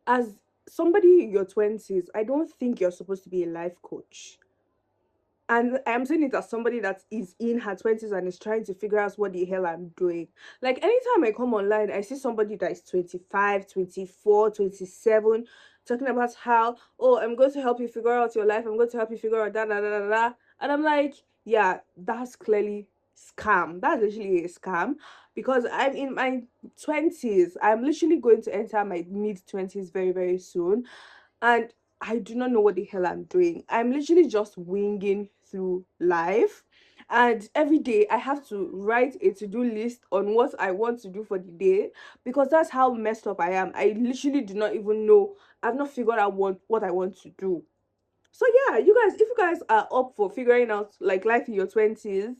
as somebody in your 20s, I don't think you're supposed to be a life coach. And I'm saying it as somebody that is in her 20s and is trying to figure out what the hell I'm doing. Like, anytime I come online, I see somebody that is 25, 24, 27, talking about how, oh, I'm going to help you figure out your life. I'm going to help you figure out da da da da da. And I'm like, yeah, that's clearly scam. That's literally a scam, because I'm in my 20s. I'm literally going to enter my mid 20s very, very soon. And I do not know what the hell I'm doing. I'm literally just winging through life. And every day I have to write a to-do list on what I want to do for the day, because that's how messed up I am. I literally do not even know. I've not figured out what I want to do. So yeah, you guys, if you guys are up for figuring out like life in your 20s,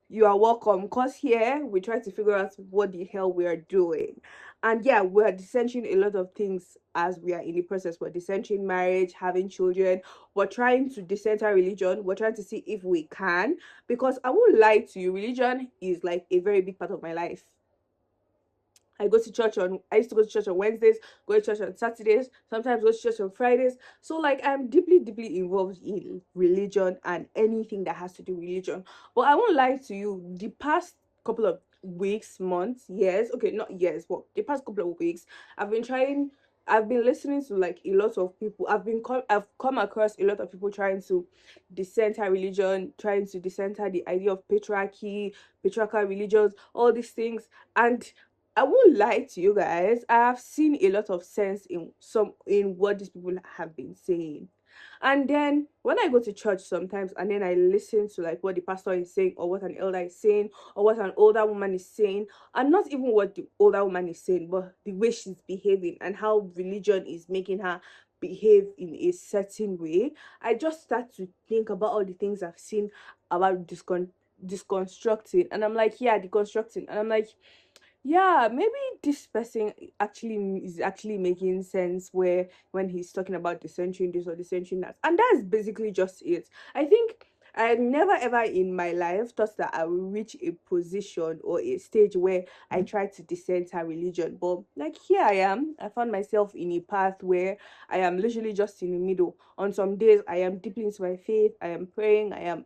you are welcome. Cause here we try to figure out what the hell we are doing. And yeah, we are dissenting a lot of things as we are in the process. We're dissenting marriage, having children, we're trying to dissent our religion, we're trying to see if we can. Because I won't lie to you, religion is like a very big part of my life. I used to go to church on Wednesdays, go to church on Saturdays, sometimes go to church on Fridays. So like I'm deeply, deeply involved in religion and anything that has to do with religion. But I won't lie to you, the past couple of weeks, months, years, okay, not years, but the past couple of weeks, I've been trying I've been listening to like a lot of people. I've come across a lot of people trying to decenter religion, trying to decenter the idea of patriarchy, patriarchal religions, all these things. And I won't lie to you guys. I have seen a lot of sense in what these people have been saying. And then when I go to church sometimes and then I listen to like what the pastor is saying, or what an elder is saying, or what an older woman is saying, and not even what the older woman is saying, but the way she's behaving and how religion is making her behave in a certain way, I just start to think about all the things I've seen about disconstructing. And I'm like, yeah, deconstructing. And I'm like, yeah, maybe this person actually is actually making sense, where when he's talking about the century this or the century that. And that's basically just it. I think I never ever in my life thought that I will reach a position or a stage where I try to dissent a religion. But like, here I am. I found myself in a path where I am literally just in the middle. On some days I am deeply into my faith, I am praying, I am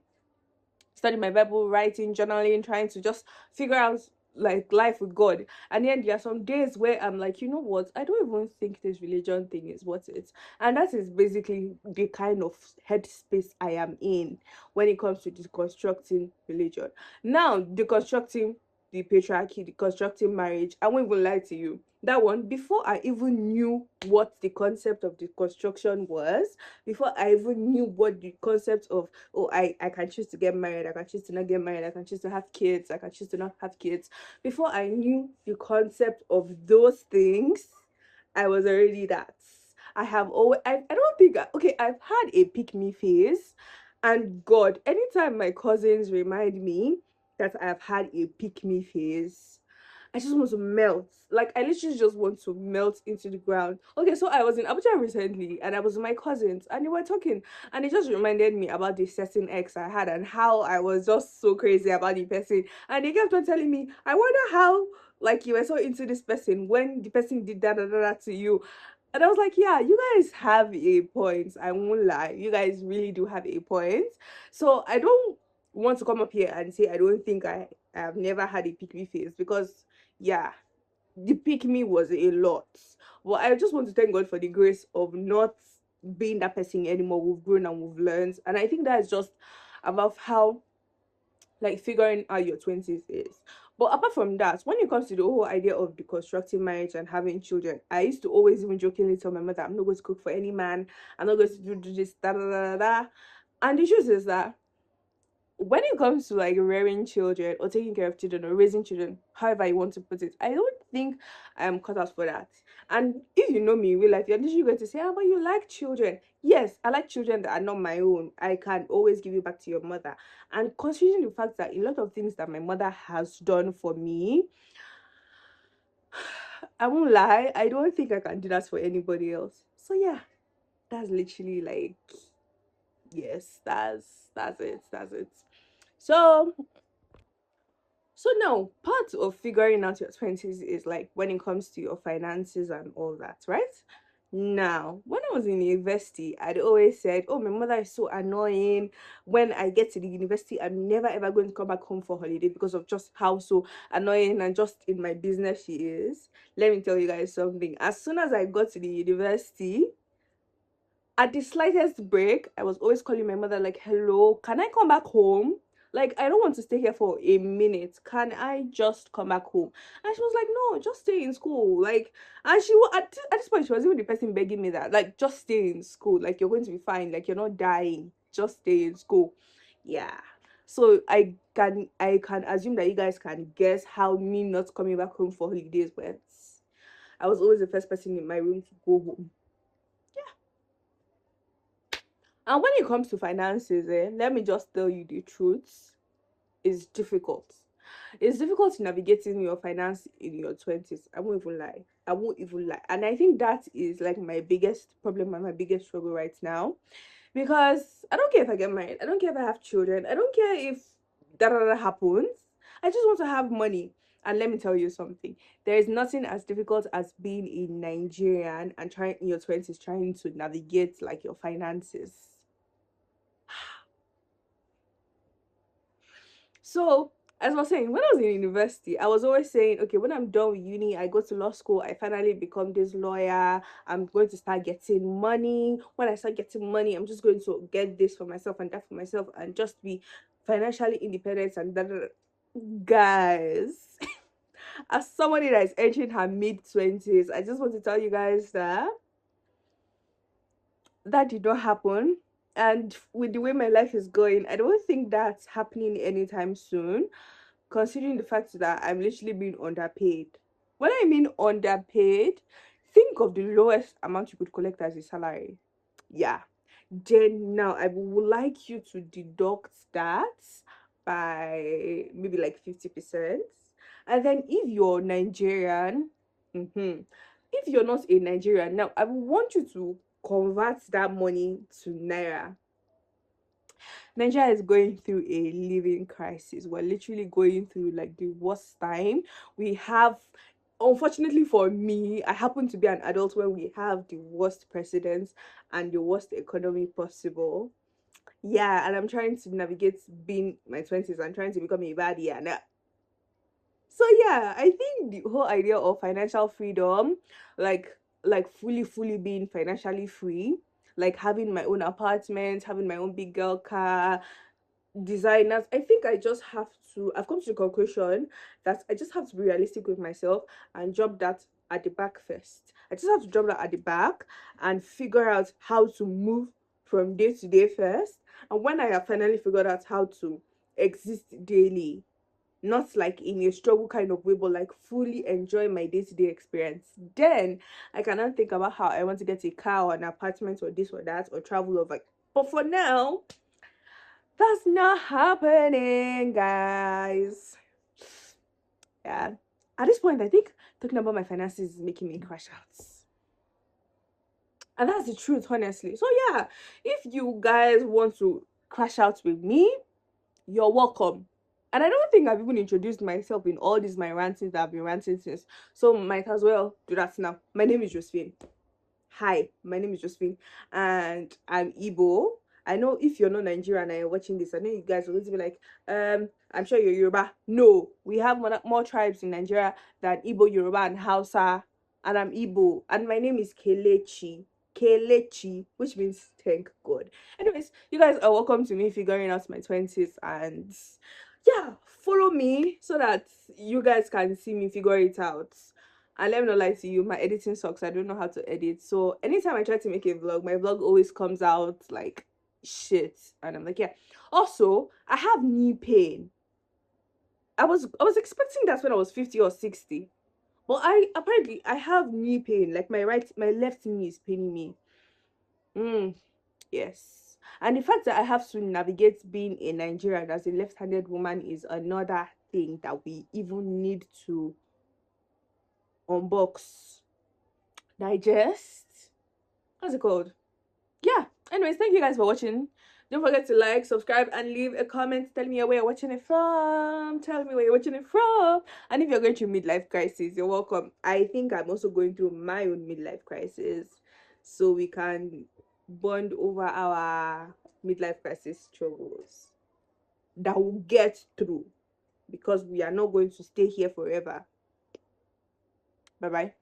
studying my Bible, writing, journaling, trying to just figure out like life with God. And then there are some days where I'm like, you know what? I don't even think this religion thing is worth it. And that is basically the kind of headspace I am in when it comes to deconstructing religion. Now, deconstructing the patriarchy, deconstructing marriage, I won't even lie to you. That one, before I even knew what the concept of deconstruction was, before I even knew what the concept of, oh, I can choose to get married, I can choose to not get married, I can choose to have kids, I can choose to not have kids, before I knew the concept of those things, I was already that. I don't think okay, I've had a pick me phase. And God, anytime my cousins remind me that I've had a pick me phase, I just want to melt. Like, I literally just want to melt into the ground. Okay, so I was in Abuja recently and I was with my cousins and they were talking, and it just reminded me about this certain ex I had and how I was just so crazy about the person. And they kept on telling me, I wonder how like you were so into this person when the person did that, to you. And I was like, yeah, you guys have a point. I won't lie. You guys really do have a point. So I don't want to come up here and say I don't think I have never had a pick me phase, because yeah, the pick me was a lot. But I just want to thank God for the grace of not being that person anymore. We've grown and we've learned. And I think that's just about how like figuring out your 20s is. But apart from that, when it comes to the whole idea of deconstructing marriage and having children, I used to always even jokingly tell my mother, I'm not going to cook for any man, I'm not going to do this, da da da da. Da. And the truth is that when it comes to like rearing children or taking care of children or raising children, however you want to put it, I don't think I am cut out for that. And if you know me in real life, you're literally going to say, oh, but you like children. Yes, I like children that are not my own. I can always give you back to your mother. And considering the fact that a lot of things that my mother has done for me, I won't lie, I don't think I can do that for anybody else. So yeah, that's literally like, yes, that's it. That's it. So now, part of figuring out your 20s is like when it comes to your finances and all that, right? Now, when I was in university, I'd always said, "Oh, my mother is so annoying. When I get to the university, I'm never ever going to come back home for holiday because of just how so annoying and just in my business she is." Let me tell you guys something. As soon as I got to the university, at the slightest break, I was always calling my mother, like, "Hello, can I come back home? Like, I don't want to stay here for a minute. Can I just come back home?" And she was like, "No, just stay in school." Like, and at this point, she was even the person begging me that, like, just stay in school. Like, you're going to be fine. Like, you're not dying. Just stay in school. Yeah. So I can assume that you guys can guess how me not coming back home for holidays went. I was always the first person in my room to go home. And when it comes to finances, let me just tell you the truth. It's difficult. It's difficult navigating your finance in your 20s. I won't even lie. I won't even lie. And I think that is like my biggest problem and my biggest struggle right now. Because I don't care if I get married. I don't care if I have children. I don't care if that happens. I just want to have money. And let me tell you something. There is nothing as difficult as being a Nigerian and trying in your 20s trying to navigate like your finances. So, as I was saying, when I was in university, I was always saying, okay, when I'm done with uni, I go to law school, I finally become this lawyer. I'm going to start getting money. When I start getting money, I'm just going to get this for myself and that for myself and just be financially independent and that. Guys, as somebody that is entering her mid 20s, I just want to tell you guys that that did not happen. And with the way my life is going, I don't think that's happening anytime soon, considering the fact that I'm literally being underpaid. When I mean underpaid, think of the lowest amount you could collect as a salary. Yeah. Then now I would like you to deduct that by maybe like 50%. And then if you're Nigerian, if you're not a Nigerian, now I would want you to convert that money to Naira. Nigeria is going through a living crisis. We're literally going through like the worst time. We have, unfortunately for me, I happen to be an adult when we have the worst presidents and the worst economy possible. Yeah, and I'm trying to navigate being my 20s and trying to become a baddie. And so yeah, I think the whole idea of financial freedom, like fully being financially free, like having my own apartment, having my own big girl car, designers, I think I've come to the conclusion that I just have to be realistic with myself and drop that at the back first. I just have to drop that at the back and figure out how to move from day to day first. And when I have finally figured out how to exist daily, not like in a struggle kind of way, but like fully enjoy my day-to-day experience, then I cannot think about how I want to get a car or an apartment or this or that or travel over. But for now, that's not happening, guys. Yeah. At this point, I think talking about my finances is making me crash out. And that's the truth, honestly. So, yeah, if you guys want to crash out with me, you're welcome. And I don't think I've even introduced myself in all these my rantings that I've been ranting since. So, might as well do that now. My name is Josephine. Hi, my name is Josephine, and I'm Igbo. I know if you're not Nigerian and you're watching this, I know you guys will always be like, I'm sure you're Yoruba. No, we have more tribes in Nigeria than Igbo, Yoruba, and Hausa. And I'm Igbo, and my name is Kelechi. Kelechi, which means thank God. Anyways, you guys are welcome to me figuring out my 20s, and yeah, follow me so that you guys can see me figure it out. And let me not lie to you, my editing sucks. I don't know how to edit. So anytime I try to make a vlog, my vlog always comes out like shit. And I'm like, yeah. Also, I have knee pain. I was expecting that when I was 50 or 60. But I have knee pain. Like my left knee is paining me. Yes. And the fact that I have to navigate being a Nigerian as a left-handed woman is another thing that we even need to unbox, digest. What's it called? Yeah. Anyways, thank you guys for watching. Don't forget to like, subscribe, and leave a comment. Tell me where you're watching it from. Tell me where you're watching it from. And if you're going through midlife crisis, you're welcome. I think I'm also going through my own midlife crisis. so we can bond over our midlife crisis troubles that will get through, because we are not going to stay here forever. Bye bye.